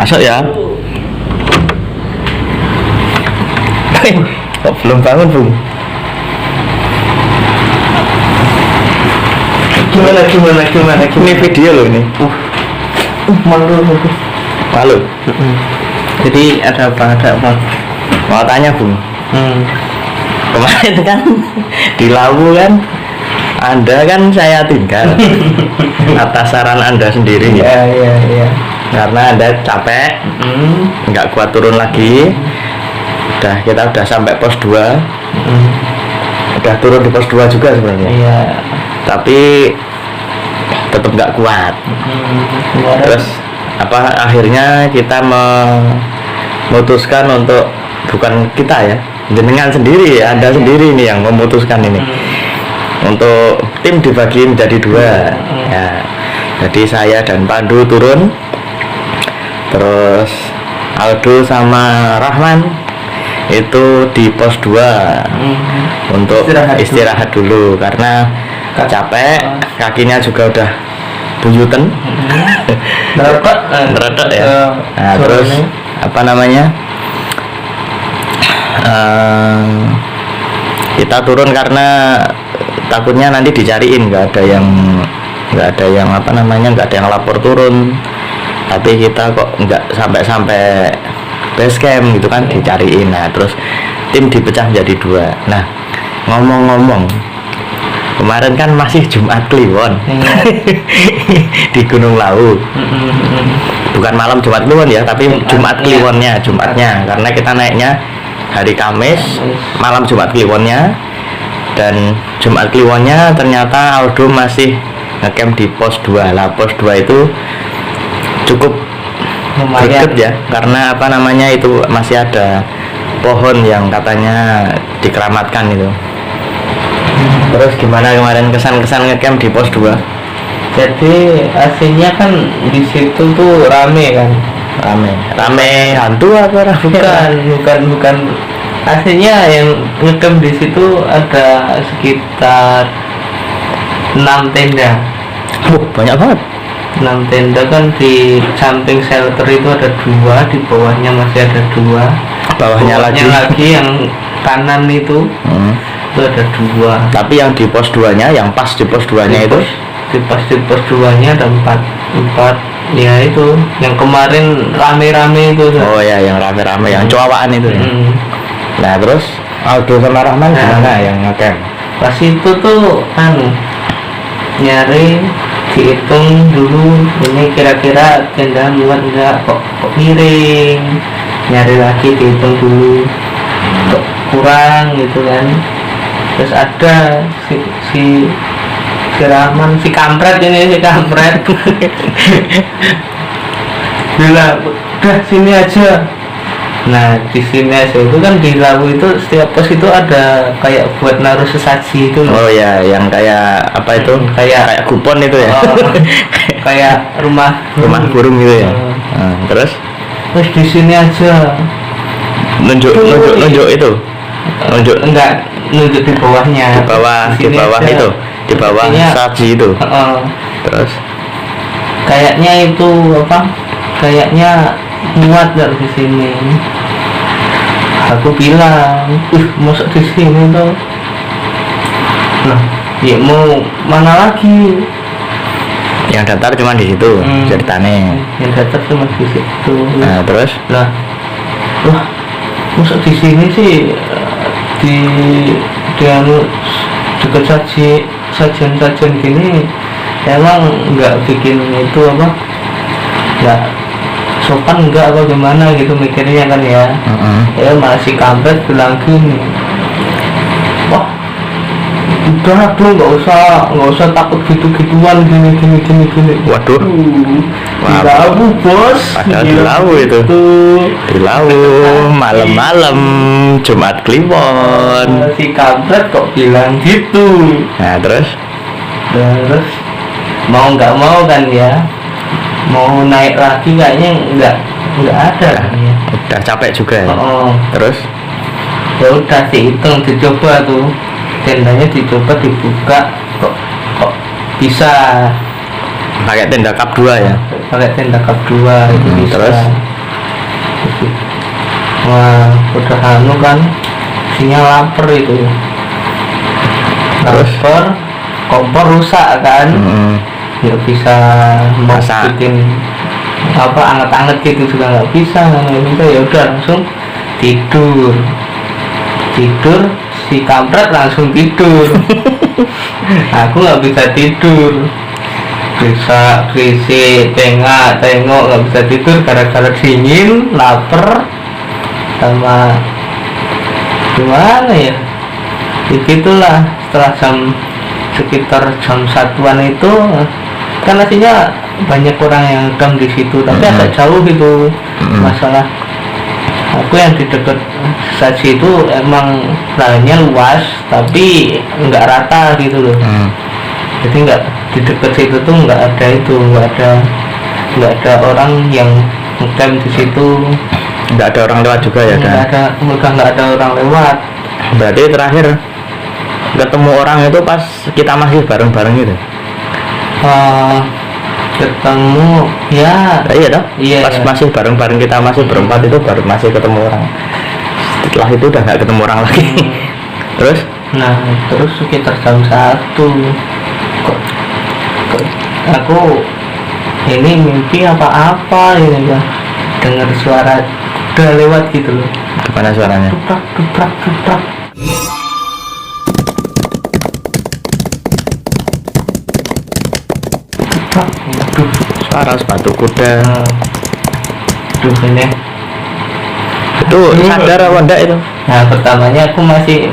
Masuk ya. Kok belum bangun, Bung? Gimana? Ini video loh ini. Malu. Jadi ada apa? Mau tanya, Bung. Kemarin kan di Lawu kan Anda kan saya tinggal atas saran Anda sendiri ya. Iya. Karena Anda capek, nggak kuat turun lagi. Kita udah sampai pos 2. Udah turun di pos 2 juga sebenarnya. Iya. Tapi tetap nggak kuat. Terus akhirnya kita memutuskan untuk, bukan kita ya, jenengan sendiri ya, Anda sendiri nih yang memutuskan ini, untuk tim dibagi menjadi 2 ya. Jadi saya dan Pandu turun, terus Aldo sama Rahman itu di pos 2 untuk istirahat dulu karena capek, kakinya juga udah buyuten, ngeretok ya. Nah, terus kita turun karena takutnya nanti dicariin, nggak ada yang lapor turun, tapi kita kok nggak sampai base camp gitu kan, dicariin. Nah, terus tim dipecah menjadi 2. Nah, ngomong-ngomong, kemarin kan masih Jumat Kliwon di Gunung Lawu. Bukan malam Jumat Kliwon ya, tapi Jumat Kliwonnya, Jumatnya, karena kita naiknya hari Kamis, malam Jumat Kliwonnya. Dan Jumat Kliwonnya ternyata Aldo masih ngecamp di pos 2. Lah pos 2 itu cukup greget ya, karena itu masih ada pohon yang katanya dikeramatkan itu. Terus gimana kemarin kesan-kesan ngecamp di pos 2? Jadi aslinya kan di situ tuh rame kan. Rame hantu apa? Bukan. Aslinya yang ngecamp di situ ada sekitar 6 tenda. Banyak banget. 6 tenda kan, di samping shelter itu ada 2, di bawahnya masih ada 2. Bawahnya lagi yang kanan itu ada 2. Tapi yang di pos 2-nya, yang pas di pos 2-nya itu, di pos 2-nya ada 4 ya, itu yang kemarin rame-rame itu. Oh ya, yang rame-rame, yang coawaan itu ya. Nah, terus Aldo sama Rahman gimana yang ngecamp? Pas itu tuh nyari, dihitung dulu ini kira-kira tenda muat enggak, kok miring, nyari lagi, dihitung dulu kok kurang gitu kan. Terus ada si Rahman, si kampret bilang udah sini aja. Nah, di sini aja itu kan, di Lawu itu setiap pos itu ada kayak buat naruh sesaji itu. Oh ya, yang kayak apa itu? Kayak kupon itu ya. Kayak rumah burung gitu ya. Terus di sini aja. Nunjuk itu. Nunjuk di bawahnya. Di bawah itu. Di bawah saji itu. Terus kayaknya itu kayaknya muat dari di sini. Aku bilang, masuk di sini tuh. Nah, ya mau mana lagi? Yang datar cuma di situ, ceritanya. Yang datar cuma di situ. Nah, terus? Lah, masuk di sini sih di dekat sajian gini, emang nggak bikin itu nggak sopan enggak apa gimana gitu mikirnya kan ya. Ya masih kampret bilang gini, wah udah lu nggak usah takut gituan gini. Waduh, di Lawu bos, padahal di Lawu itu di Lawu malam-malam Jumat Kliwon. Si kampret kok bilang gitu. Nah, terus mau nggak mau kan ya, mau naik lagi kayaknya nggak ada ya. Udah capek juga ya. Terus ya udah dihitung, dicoba tuh tendanya, dicoba dibuka, kok bisa pakai tenda kap 2 ya. Pakai tenda kap 2 itu bisa. Terus lagi. Wah, udah anu kan, sinyal lapar itu. Terus? Lapar, kompor rusak kan, nggak bisa mau Masak. bikin apa anget-anget gitu juga nggak bisa, ya udah langsung tidur. Si kampret langsung tidur. Aku nggak bisa tidur, bisa berisik, tengok nggak bisa tidur gara-gara dingin, lapar, sama gimana ya, begitulah. Setelah sekitar jam 1-an itu kan aslinya banyak orang yang dam di situ, tapi agak jauh gitu. Masalah aku yang di dekat saji itu emang lahannya luas tapi nggak rata gitu loh. Jadi nggak di dekat situ tuh nggak ada orang yang ngecamp di situ. Nggak ada orang lewat juga ya? Nggak ada orang lewat. Berarti terakhir ketemu orang itu pas kita masih bareng-bareng gitu? Ketemu ya. Iya toh? Iya, Pas iya. masih bareng-bareng kita masih berempat itu baru masih ketemu orang. Setelah itu udah nggak ketemu orang lagi. Terus? Nah, terus sekitar jam 1 kok aku ini mimpi apa ini ya, dengar suara udah lewat gitu loh, Gimana suaranya? duprak. Aduh, Suara sepatu kuda. aduh ini. Itu sadar apa enggak itu? Nah, pertamanya aku masih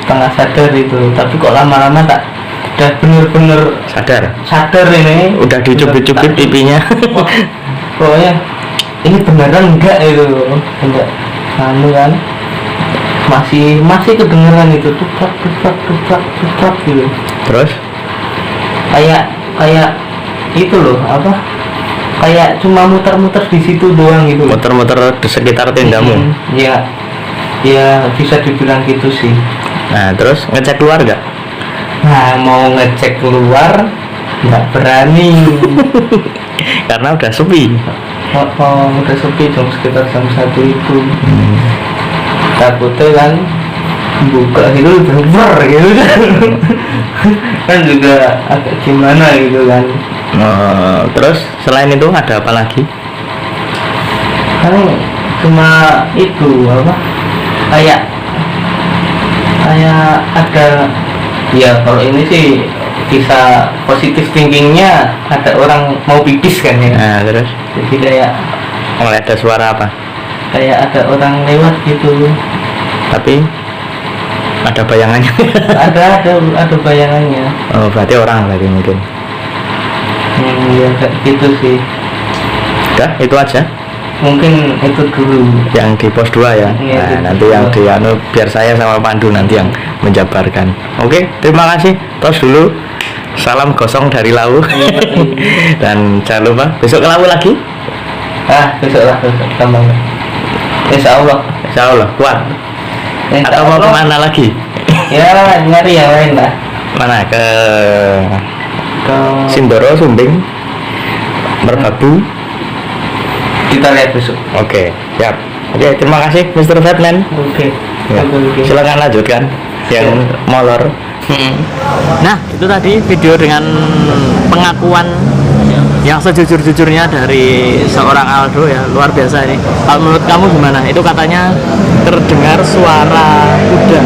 setengah sadar itu, tapi kok lama-lama tak udah bener-bener Sadar. ini. Udah dicubit-cubit pipinya. Wah, pokoknya ini beneran enggak itu, enggak anu kan, masih kedengeran itu duprak gitu. Terus? Kayak itu loh, apa, kayak cuma muter-muter di situ doang gitu. Muter-muter di sekitar tendamu. Ya bisa dibilang gitu sih. Nah, terus ngecek keluar nggak? Nah, mau ngecek keluar nggak berani. Karena udah sepi. Udah sepi sekitar jam 1 itu. Takutnya kan buka gitu ber gitu kan juga agak gimana gitu kan. Terus selain itu ada apa lagi? Kan cuma itu apa, kayak ada ya, kalau ini sih bisa positif thinkingnya, ada orang mau pipis kan ya. Nah, terus Jadi kayak ada suara apa? ada orang lewat gitu. Tapi ada bayangannya. ada bayangannya. Oh, berarti orang lagi mungkin. Ya kayak gitu sih. Udah, itu aja Mungkin itu dulu. yang di pos 2 ya. Iya, Nah, di nanti pos yang 2. di anu biar saya sama Pandu nanti yang menjabarkan. Oke, terima kasih. Tos dulu. Salam gosong dari Lau. Dan jangan lupa besok ke Lau lagi. Besok tambah. Insya Allah. Insya Allah kuat. Insya Atau mau Allah. kemana lagi? Ya nyari yang lain lah. Mana ke Ke Sindoro, Sumbing, Merbabu? kita lihat besok. Oke, siap. Oke, terima kasih Mr. Batman. Oke. Ya, Oke. silakan lanjutkan yang molor. Nah, itu tadi video dengan pengakuan yang sejujur-jujurnya dari seorang Aldo ya, luar biasa ini. Kalau menurut kamu gimana? Itu katanya terdengar suara kuda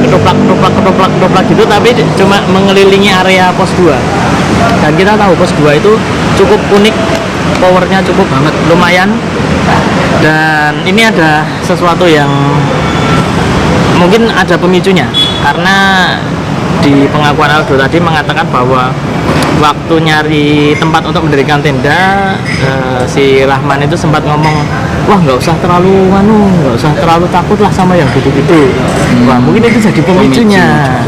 ketoprak gitu, tapi cuma mengelilingi area pos 2. Dan kita tahu pos 2 itu cukup unik, powernya cukup banget, lumayan. Dan ini ada sesuatu yang mungkin ada pemicunya, karena di pengakuan Aldo tadi mengatakan bahwa waktu nyari tempat untuk mendirikan tenda, si Rahman itu sempat ngomong, wah nggak usah terlalu takut lah sama yang gitu-gitu. Wah, mungkin itu jadi pemicunya.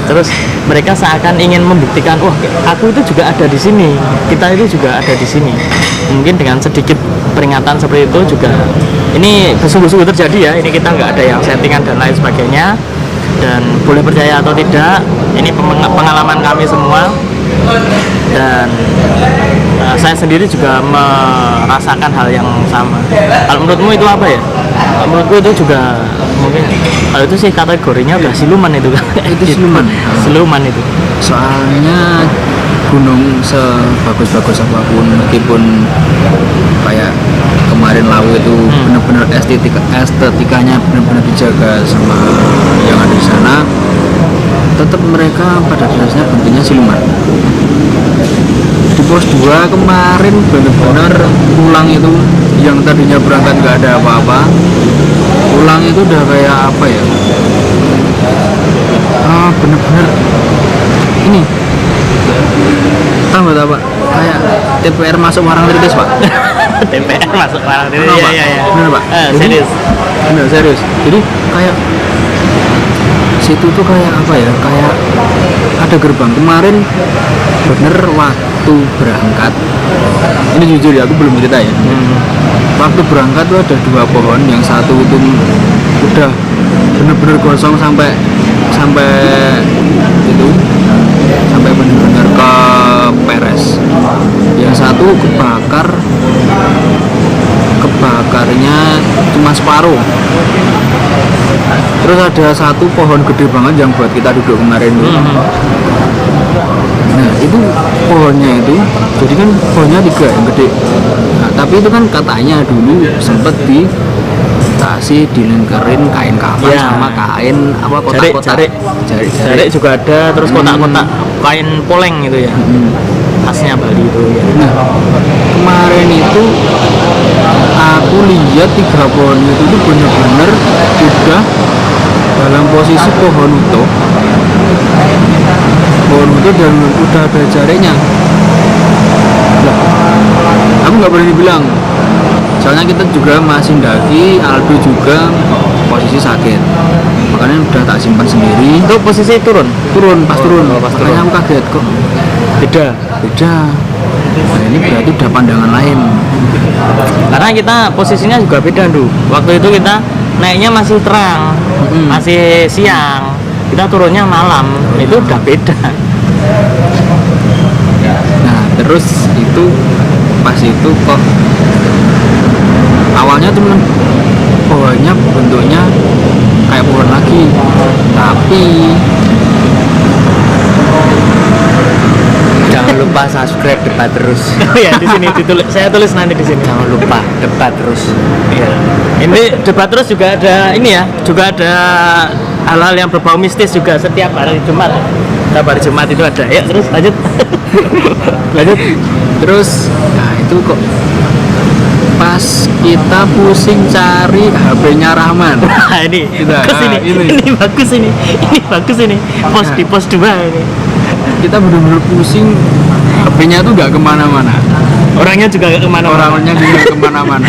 Terus mereka seakan ingin membuktikan, wah aku itu juga ada di sini, kita itu juga ada di sini. Mungkin dengan sedikit peringatan seperti itu juga, ini sungguh-sungguh terjadi ya. Ini kita nggak ada yang settingan dan lain sebagainya. Dan boleh percaya atau tidak, ini pengalaman kami semua. Dan saya sendiri juga merasakan hal yang sama. Kalau menurutmu itu apa ya? Menurutku itu juga mungkin kalau itu sih kategorinya udah siluman itu kan. Itu siluman. Siluman itu. Soalnya gunung sebagus-bagus apapun, meskipun kayak kemarin Lawu itu benar-benar estetikanya benar-benar dijaga sama yang ada di sana, tetap mereka pada dasarnya bentuknya siluman. Di pos 2 kemarin benar-benar pulang itu yang tadinya berangkat nggak ada apa-apa, pulang itu udah kayak apa ya, benar-benar ini tahu nggak Pak, kayak TPR masuk Parangtritis Pak. TPR masuk Parangtritis. Benar, Pak? Iya. Benar Pak. Serius. Benar serius. Jadi kayak situ tuh kayak apa ya, kayak ada gerbang. Kemarin bener waktu berangkat, ini jujur ya, aku belum cerita ya. Waktu berangkat tuh ada 2 pohon, yang satu itu udah bener-bener gosong sampai itu, sampai bener-bener ke peres. Yang satu kebakarnya cuma separuh. Terus ada satu pohon gede banget yang buat kita duduk kemarin tuh. Nah itu pohonnya itu, jadi kan pohonnya 3 yang gede. Nah, tapi itu kan katanya dulu sempet dikasih dilingkarin kain kafan sama kain apa kotak-kotak. Jarik juga ada, terus kotak-kotak kain poleng gitu ya. Khasnya Bali itu ya. Nah kemarin itu aku lihat 3 pohon itu tuh bener-bener udah dalam posisi pohon utuh dan udah ada jaringnya. Nah, aku nggak berani bilang, soalnya kita juga masih ndaki, Aldo juga posisi sakit, makanya udah tak simpan sendiri. Itu posisi turun Pas turun. turun. Makanya aku kaget kok beda. Nah ini berarti udah pandangan lain. Karena kita posisinya juga beda dulu. Waktu itu kita naiknya masih terang, masih siang. Kita turunnya malam, itu udah beda. Nah terus itu pas itu kok awalnya cuma pohonnya bentuknya kayak pohon lagi, tapi Jangan lupa subscribe, debat terus. Oh ya, di sini saya tulis nanti di sini. Jangan lupa debat terus. Iya. Ini debat terus juga ada ini ya, juga ada hal-hal yang berbau mistis juga setiap hari Jumat. Setiap hari Jumat itu ada. Ya, terus lanjut. Lanjut. terus nah itu kok pas kita pusing cari HP-nya Rahman. Nah, ini bagus ini. Ini bagus ini. Ini bagus ini. Di pos 2 ini. Kita benar-benar pusing, HP-nya tuh nggak kemana-mana. Orangnya juga gak kemana-mana.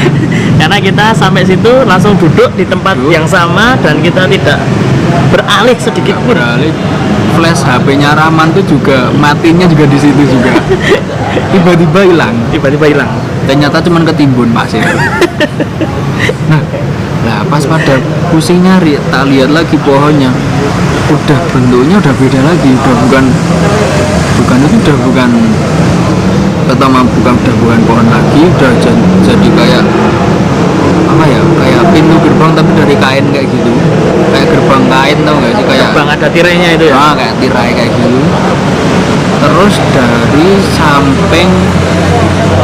Karena kita sampai situ langsung duduk di tempat yang sama dan kita tidak beralih sedikit pun. Flash HP-nya Rahman tuh juga matinya juga di situ juga. Tiba-tiba hilang. Ternyata cuma ketimbun pasir. Nah, pas pada pusing nyari, tak lihat lagi pohonnya. Udah bentuknya udah beda lagi, udah bukan pertama bukan pohon lagi, udah jadi kayak apa ya, kayak pintu gerbang tapi dari kain kayak gitu, kayak gerbang kain, tau nggak sih, kayak Gerbang ada tirainya itu ya. kayak tirai kayak gitu. Terus dari samping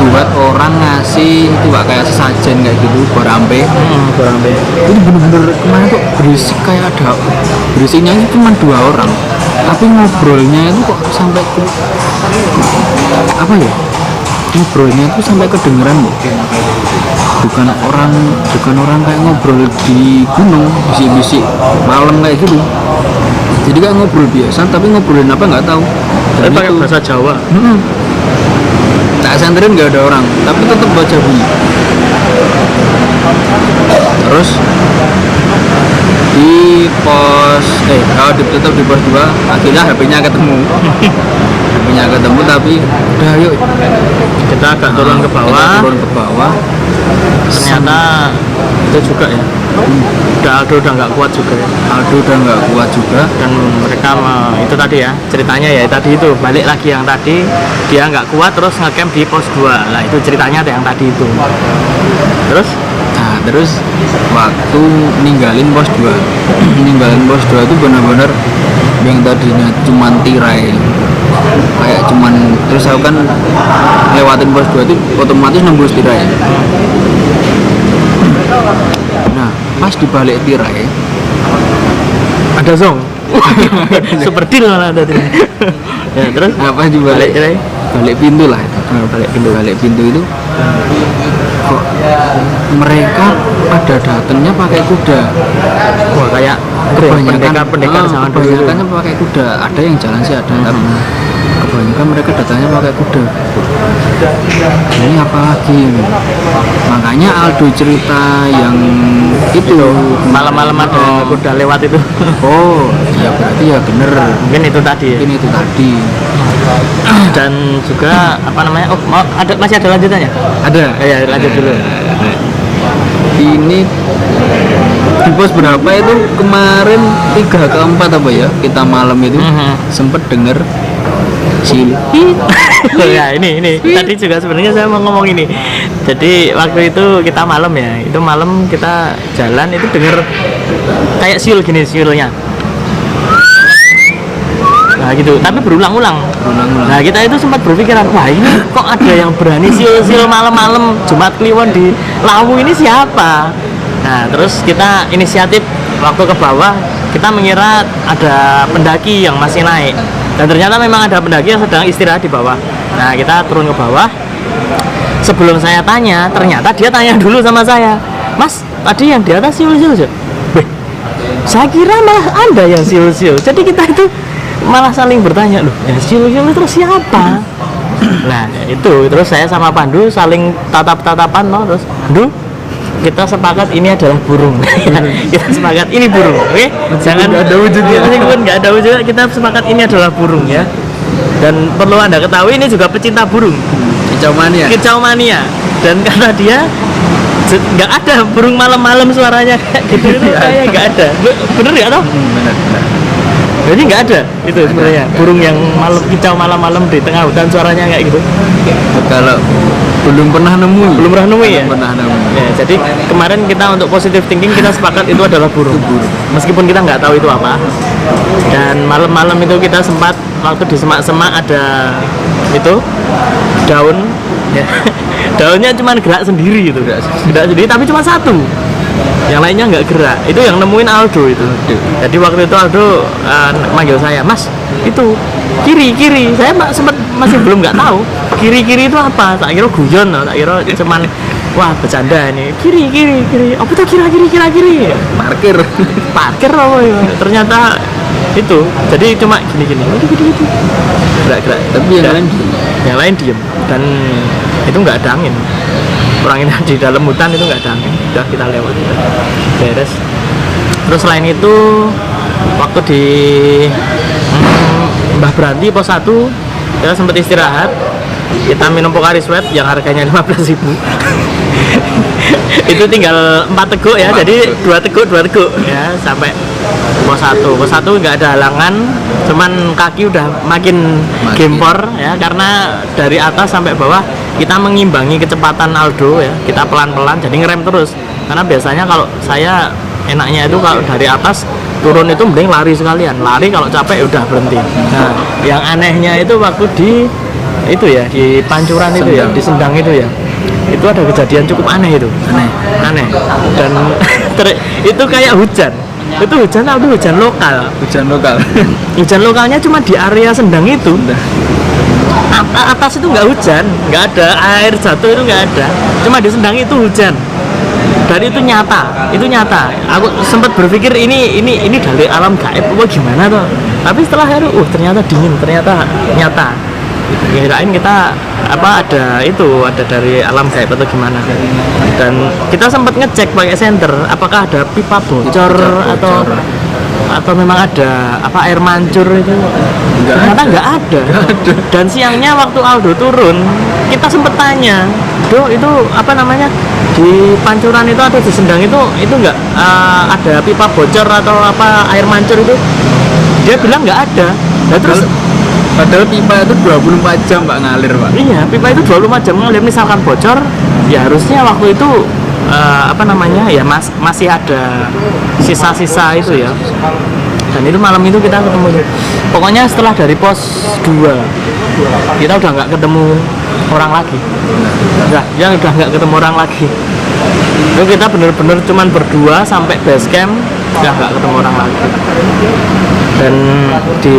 buat orang ngasih itu Pak, kayak sesajen kayak gitu, gorambe. Itu bener-bener kemarin tuh berisik, kayak ada berisiknya itu cuma 2 orang, tapi ngobrolnya itu kok sampai ke apa ya, ngobrolnya itu sampai kedengeran loh. Bukan orang kayak ngobrol di gunung bisik-bisik malam kayak gitu. Jadi kayak ngobrol biasa, tapi ngobrolin apa nggak tahu. Tapi pakai bahasa Jawa. Tak santerin nggak ada orang, tapi tetap baca bunyi. Terus di pos tetap di pos 2 akhirnya HP-nya ketemu. Tapi udah yuk Kita agak turun ke bawah. Ternyata Ternyata itu juga ya. Aldo udah nggak kuat juga ya. Aldo udah nggak kuat juga. Dan mereka itu tadi ya ceritanya ya tadi itu balik lagi yang tadi dia nggak kuat terus ngecamp di pos 2. Nah itu ceritanya yang tadi itu. Terus waktu ninggalin pos 2 ninggalin pos 2 itu benar-benar yang tadinya cuman tirai kayak cuman, terus aku kan lewatin pos 2 itu otomatis nembus tirai. Nah pas di balik tirai ada zong. Super deal malah ada tuh. Ya terus apa di balik tirai? Balik pintu lah itu. Balik pintu itu kok mereka pada datangnya pakai kuda. Wah kayak pendekar sama dulu. Kebanyakannya pakai kuda, ada yang jalan sih ada, tapi kebanyakan mereka datangnya pakai kuda. Ini apa lagi? Makanya Aldo cerita yang itu malam-malam ada kuda lewat itu. Oh ya berarti ya bener, Mungkin itu tadi ya. mungkin itu tadi. Dan juga apa namanya? Oh, masih ada lanjutannya? Ada. Ya, lanjut dulu. Ini di pos berapa itu kemarin 3 ke 4 apa ya kita malam itu sempet denger sil. Ya ini tadi juga sebenarnya saya mau ngomong ini. Jadi waktu itu kita malam ya, itu malam kita jalan itu denger kayak siul gini siulnya. Nah gitu, tapi berulang-ulang. Nah kita itu sempat berpikiran, wah ini kok ada yang berani siul-siul malam-malam Jumat Kliwon di Lawu ini siapa? Nah terus kita inisiatif waktu ke bawah, kita mengira ada pendaki yang masih naik. Dan ternyata memang ada pendaki yang sedang istirahat di bawah. Nah kita turun ke bawah. Sebelum saya tanya, ternyata dia tanya dulu sama saya, Mas, tadi yang di atas siul-siul? Saya kira malah Anda yang siul-siul. Jadi kita itu malah saling bertanya, loh yang siul-siul terus siapa? Nah itu terus saya sama Pandu saling tatap-tatapan no? Terus Pandu, kita sepakat ini adalah burung. Kita sepakat ini burung, oke? Jangan nggak ada wujudnya. meskipun nggak ada wujudnya, kita sepakat ini adalah burung ya. Dan perlu Anda ketahui ini juga pecinta burung, kicau mania. Dan kata dia nggak ada burung malam-malam suaranya kayak gitu. Kayak nggak ada. Bener nggak toh? Benar. Jadi nggak ada itu sebenarnya burung yang kicau malam-malam di tengah hutan suaranya kayak gitu. Kalau belum pernah nemu ya. Ya, jadi kemarin kita untuk positive thinking kita sepakat itu adalah burung. Meskipun kita nggak tahu itu apa. Dan malam-malam itu kita sempat waktu di semak-semak ada itu daun ya. Daunnya cuma gerak sendiri gitu. Gerak sendiri tapi cuma satu. Yang lainnya nggak gerak. Itu yang nemuin Aldo itu. Jadi waktu itu Aldo manggil saya, Mas, itu kiri. Saya sempat masih belum nggak tahu kiri itu apa. Tak kira guyon, tak kira cuman wah bercanda ini. Kiri. Apa tuh kiri? Parkir apa ya? Ternyata itu. Jadi cuma gini. Gerak. Tapi yang lain diem dan itu nggak ada angin. Orang ini di dalam hutan itu nggak ada angin. Udah kita lewat beres. Terus selain itu waktu di Mbah Branti pos 1 kita sempat istirahat, kita minum Pocari Sweat yang harganya 15.000. Itu tinggal 4 teguk ya, jadi 2 teguk ya sampai pos 1 nggak ada halangan, cuman kaki udah makin gempor ya, karena dari atas sampai bawah kita mengimbangi kecepatan Aldo ya, kita pelan-pelan jadi ngerem terus, karena biasanya kalau saya enaknya itu kalau dari atas turun itu mending lari sekalian, lari kalau capek udah berhenti. Nah yang anehnya itu waktu di itu ya, di Pancuran itu ya, di Sendang itu ya, itu ada kejadian cukup aneh itu, aneh dan itu kayak hujan. Itu hujan lokal. Hujan lokalnya cuma di area Sendang itu. Atas itu nggak hujan, nggak ada air jatuh, itu nggak ada. Cuma di Sendang itu hujan. Dan itu nyata. Aku sempat berpikir ini dari alam gaib apa gimana tuh. Tapi setelah itu, ternyata dingin, ternyata nyata. Kirain kita ada dari alam gaib atau gimana. Dan kita sempat ngecek pakai senter apakah ada pipa bocor atau atau memang ada apa air mancur itu? Ternyata nggak ada. Dan siangnya waktu Aldo turun, kita sempet tanya, Do itu apa namanya di pancuran itu atau di Sendang itu nggak ada pipa bocor atau apa air mancur itu? Dia bilang nggak ada. Nah, terus Padahal pipa itu 24 jam Pak ngalir Pak. iya, pipa itu 24 jam ngalir, misalkan bocor, ya harusnya waktu itu apa namanya ya masih ada sisa-sisa itu ya. Dan itu malam itu kita ketemu. Pokoknya setelah dari pos 2 kita udah nggak ketemu orang lagi. Udah nggak ketemu orang lagi. Itu kita bener-bener cuman berdua sampai base camp, udah nggak ketemu orang lagi. Dan di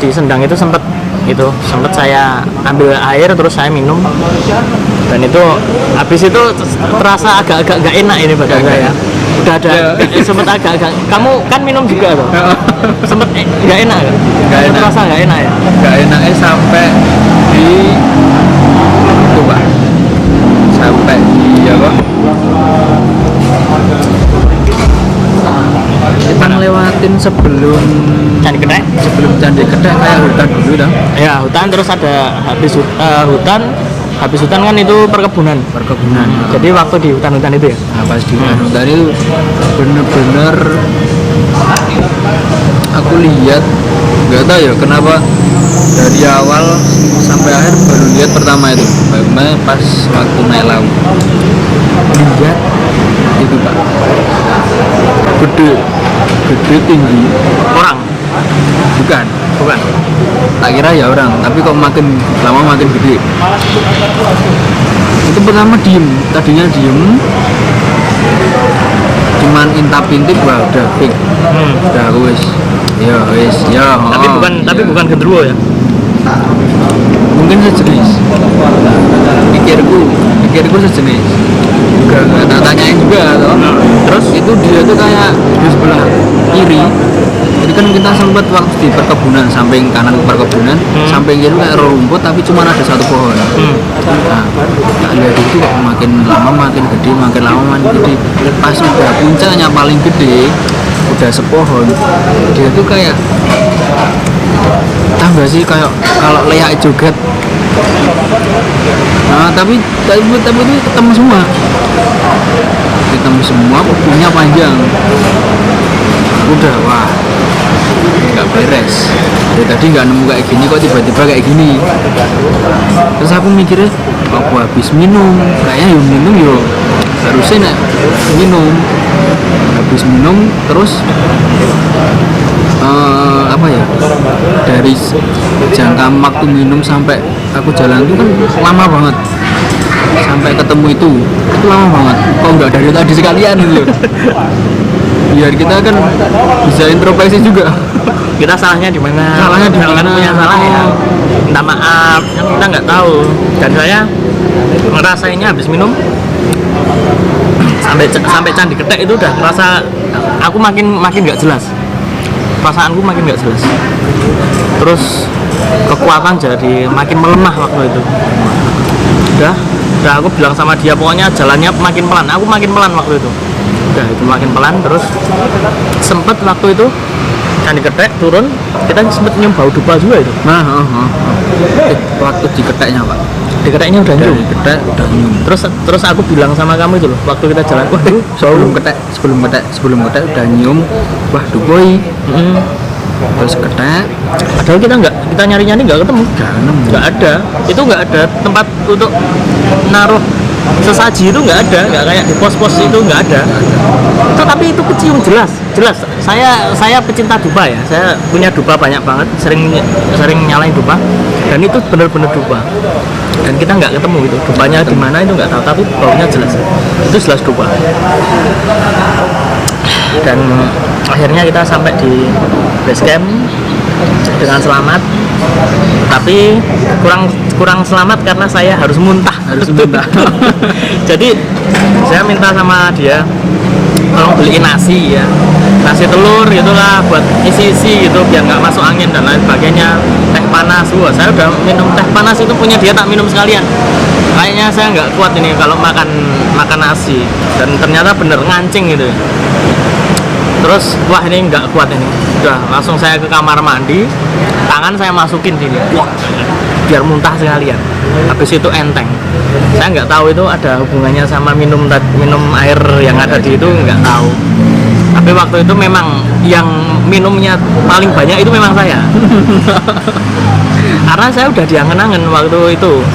di Sendang itu sempat saya ambil air terus saya minum, dan itu habis itu terasa agak-agak nggak enak ini badan saya. Udah ada sempat agak-agak, kamu kan minum juga tuh, sempat nggak enak kan? Nggak enak. Terasa nggak enak ya? Nggak enaknya sampai di itu Pak, sampai di apa? Kita ngelewatin sebelum Candi Ketek. Candi Ketek kayak hutan dulu dah. Ya hutan, terus ada habis hutan kan itu perkebunan. Jadi waktu di hutan-hutan itu ya. Nah, pas di hutan itu bener-bener aku lihat, nggak tahu ya kenapa dari awal sampai akhir baru lihat pertama itu bagaimana pas waktu naik laut lihat itu Pak, gede tinggi Orang? bukan Bukan. tak kira ya orang, tapi kok makin lama makin gede. Itu pertama tadinya diem, cuman intip wah udah fix, udah wis ya. Tapi bukan gendruwo ya. Mungkin sejenis, pikirku sejenis. Gak tak tanyain juga toh. Terus Itu dia tuh kayak di sebelah kiri. Jadi kan kita sempat waktu di perkebunan, samping kanan perkebunan, samping kiri kayak rumput tapi cuma ada satu pohon. Nah, tak lihat itu kok makin lama makin gede, makin lama makin gede. Pas udah puncaknya paling gede, udah sepohon, dia tuh kayak tahu gak sih kayak kalau leak joget. Nah, tapi itu ketemu semua, punya panjang. Udah wah, nggak beres. Dari tadi nggak nemu kayak gini, kok tiba-tiba kayak gini. Terus aku mikirnya, aku habis minum, kayaknya minum harusnya minum. Habis minum terus apa ya, dari jangka waktu minum sampai aku jalan itu kan lama banget, sampai ketemu itu lama banget. Kok nggak dari tadi sekalian gitu. Biar kita kan bisa introspeksi juga. kita salahnya di mana? Punya salah ya. Minta maaf, kita nggak tahu. Dan saya ngerasainnya habis minum sampai Candi Ketek itu udah ngerasa aku makin nggak jelas. Perasaanku makin nggak jelas. Terus kekuatan jadi makin melemah waktu itu. Udah aku bilang sama dia, pokoknya jalannya makin pelan. Aku makin pelan waktu itu. Udah itu makin pelan, terus sempet waktu itu Candi Ketek turun, kita sempet nyium bau dupa juga itu. Waktu di Keteknya Pak, Di Keteknya udah nyium. Ketek udah nyium. Terus aku bilang sama kamu itu loh, waktu kita jalan, wah sebelum Ketek udah nyium, wah dupoi. Terus Ketek, padahal kita nyari-nyari nggak ketemu, nggak ada. Itu nggak ada tempat untuk naruh sesaji, itu nggak ada, nggak kayak di pos-pos itu nggak ada. Tapi itu kecium jelas. Saya pecinta dupa ya, saya punya dupa banyak banget, sering nyalain dupa, dan itu benar-benar dupa. Dan kita nggak ketemu itu dupanya di mana itu nggak tahu, tapi baunya jelas, itu jelas dupa. Dan akhirnya kita sampai di base camp dengan selamat, tapi kurang selamat karena saya harus muntah. Jadi saya minta sama dia tolong beliin nasi ya, nasi telur gitulah buat isi gitu biar nggak masuk angin dan lain sebagainya. Teh panas, saya udah minum teh panas itu punya dia, tak minum sekalian. Kayaknya saya nggak kuat ini kalau makan nasi, dan ternyata bener ngancing gitu. Terus wah ini nggak kuat ini, udah langsung saya ke kamar mandi, tangan saya masukin sini, wah biar muntah sekalian. Habis itu enteng. Saya nggak tahu itu ada hubungannya sama minum air yang ada di itu, nggak tahu. Tapi waktu itu memang yang minumnya paling banyak itu memang saya. Karena saya udah diangen-angen waktu itu.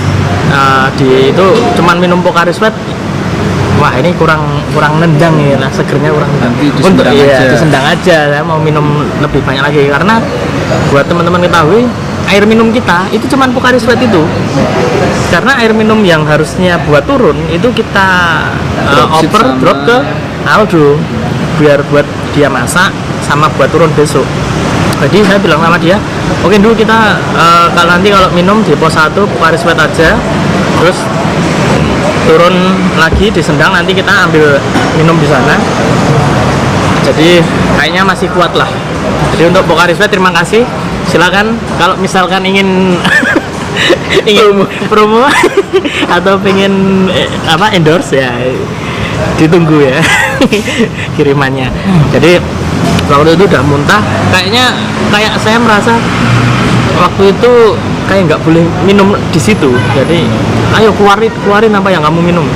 Di itu cuman minum Pocari Sweat. Wah ini kurang nendang ya, segernya kurang nendang. Untuk disendang aja, saya mau minum lebih banyak lagi karena buat teman-teman ketahui air minum kita itu cuman Pocari Sweat itu. Karena air minum yang harusnya buat turun itu kita drop ke Aldo biar buat dia masak sama buat turun besok. Jadi saya bilang sama dia, oke dulu kita kalau minum di pos 1 Pocari Sweat aja, terus turun lagi disendang, nanti kita ambil minum di sana. Jadi kayaknya masih kuat lah. Jadi untuk Pocari Sweat terima kasih. Silakan kalau misalkan ingin promo atau pengen endorse ya ditunggu ya kirimannya. Jadi waktu itu udah muntah, kayak saya merasa waktu itu kayak nggak boleh minum di situ. Jadi ayo keluarin apa yang kamu minum.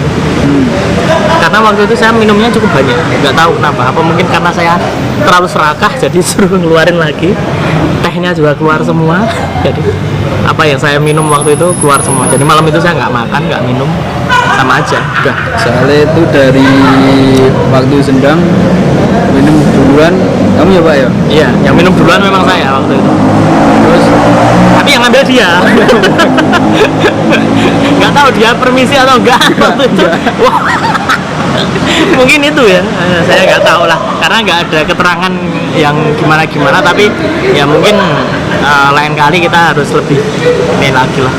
Karena waktu itu saya minumnya cukup banyak, nggak tahu kenapa. Apa mungkin karena saya terlalu serakah jadi suruh ngeluarin lagi. Tehnya juga keluar semua. Jadi apa yang saya minum waktu itu keluar semua. Jadi malam itu saya nggak makan, nggak minum, sama aja. Udah. Soalnya itu dari waktu sendang minum duluan kamu ya Pak ya? Iya, yang minum duluan memang saya waktu itu. Terus tapi yang ngambil dia. Nggak tahu dia permisi atau enggak waktu itu. Wah. Mungkin itu ya, saya nggak tahu lah karena nggak ada keterangan yang gimana tapi ya mungkin lain kali kita harus lebih ini lagi lah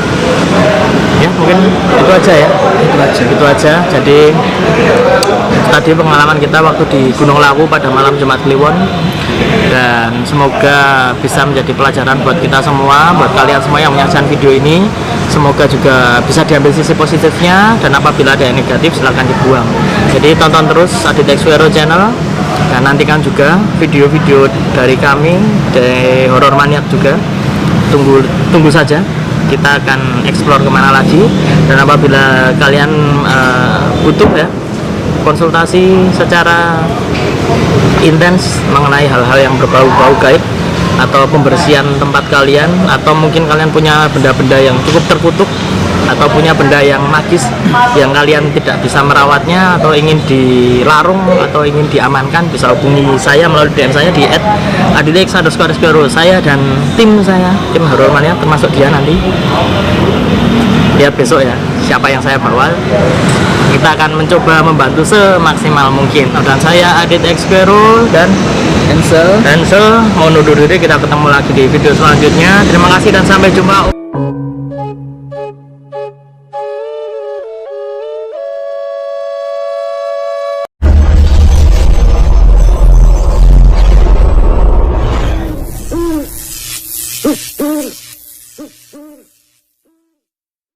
ya. Mungkin itu aja ya, itu aja. Jadi tadi pengalaman kita waktu di Gunung Lawu pada malam Jumat Kliwon, dan semoga bisa menjadi pelajaran buat kita semua, buat kalian semua yang menyaksikan video ini. Semoga juga bisa diambil sisi positifnya, dan apabila ada yang negatif silahkan dibuang. Jadi tonton terus Adit Xquero Channel, dan nantikan juga video-video dari kami dari Horror Maniac juga. Tunggu saja, kita akan explore kemana lagi. Dan apabila kalian butuh ya konsultasi secara intens mengenai hal-hal yang berbau-bau gaib atau pembersihan tempat kalian, atau mungkin kalian punya benda-benda yang cukup terkutuk atau punya benda yang magis yang kalian tidak bisa merawatnya atau ingin dilarung atau ingin diamankan, bisa hubungi saya melalui DM saya di @aditx_xquero. Saya dan tim Horror Maniac, termasuk dia nanti lihat besok ya siapa yang saya bawa. Kita akan mencoba membantu semaksimal mungkin. Dan saya Adit Xquero dan Ansel mau undur diri. Kita ketemu lagi di video selanjutnya. Terima kasih dan sampai jumpa.